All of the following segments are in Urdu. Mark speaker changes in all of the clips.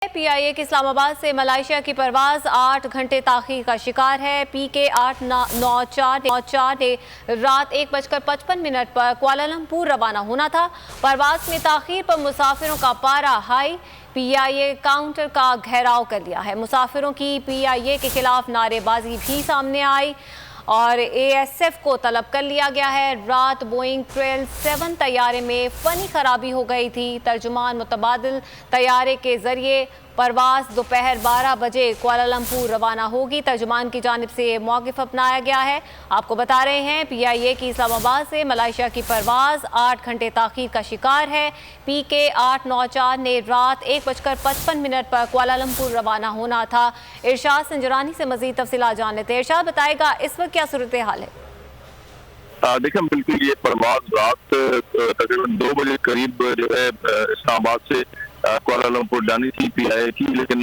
Speaker 1: پی آئی اے کی اسلام آباد سے ملائیشیا کی پرواز 8 گھنٹے تاخیر کا شکار ہے۔ پی کے 894 نے رات 1:55 پر کوالالمپور روانہ ہونا تھا۔ پرواز میں تاخیر پر مسافروں کا پارہ high, P I a counter کا گھیراؤ کر لیا ہے۔ مسافروں کی پی آئی اے کے خلاف نعرے بازی بھی سامنے آئی اور اے ایس ایف کو طلب کر لیا گیا ہے۔ رات بوئنگ 737 طیارے میں فنی خرابی ہو گئی تھی۔ ترجمان متبادل طیارے کے ذریعے پرواز دوپہر 12 بجے کوالالمپور روانہ ہوگی۔ ترجمان کی جانب سے موقف اپنایا گیا ہے۔ آپ کو بتا رہے ہیں پی آئی اے کی اسلام آباد سے ملائیشیا کی پرواز 8 گھنٹے تاخیر کا شکار ہے۔ پی کے 894 نے رات 1:55 پر کوالالمپور روانہ ہونا تھا۔ ارشاد سنجرانی سے مزید تفصیلات جان لیتے ہیں۔ ارشاد بتائے گا اس وقت کیا صورتحال ہے؟
Speaker 2: دیکھیں بالکل یہ پرواز رات تقریباً 2 بجے قریب جو ہے اسلام آباد سے کوالالمپور جانی تھی پی آئی اے کی، لیکن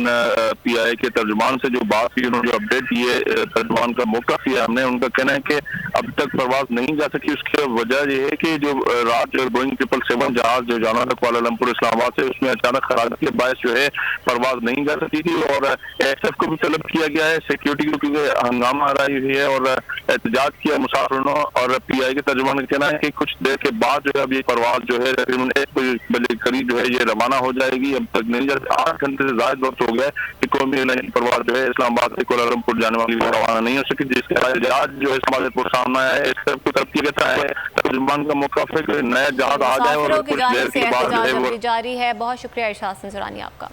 Speaker 2: پی آئی اے کے ترجمان سے جو بات کی، انہوں نے جو اپڈیٹ کی ہے، ترجمان کا موقف کیا ہم نے، ان کا کہنا ہے کہ اب تک پرواز نہیں جا سکی۔ اس کی وجہ یہ ہے کہ جو رات جو بوئنگ 777 جہاز جو جانا تھا کوالالمپور اسلام آباد سے، اس میں اچانک خرابی کے باعث جو ہے پرواز نہیں جا سکی تھی اور ایس ایف کو بھی طلب کیا گیا ہے، سیکیورٹی کو، کیونکہ ہنگامہ آ رہی ہوئی ہے اور احتجاج کیا مسافروں اور پی آئی کے ترجمان کا کہنا ہے کہ کچھ دیر کے بعد جو ہے اب یہ پرواز جو ہے تقریباً 1 بجے قریب جو ہے یہ روانہ ہو جائے گی۔ اب تک نہیں جاتی، 8 گھنٹے سے زائد وقت ہو گیا کہ قومی ایئر لائن کی پرواز جو ہے اسلام آباد سے کوالالمپور جانے والی روانہ نہیں ہو سکی، جس کے جہاز جو ہے اسلام آباد پر سامنا آیا ہے۔ اس طرف کو طرف کیا جاتا ہے ترجمان کا موقف ہے کہ نیا جہاز آ جائے اور کچھ دیر کے بعد جو ہے وہ
Speaker 1: جاری ہے۔ بہت شکریہ ارشاد سنجرانی آپ کا۔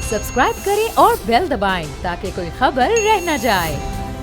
Speaker 3: سبسکرائب کریں اور بیل دبائیں تاکہ کوئی خبر رہ نہ جائے۔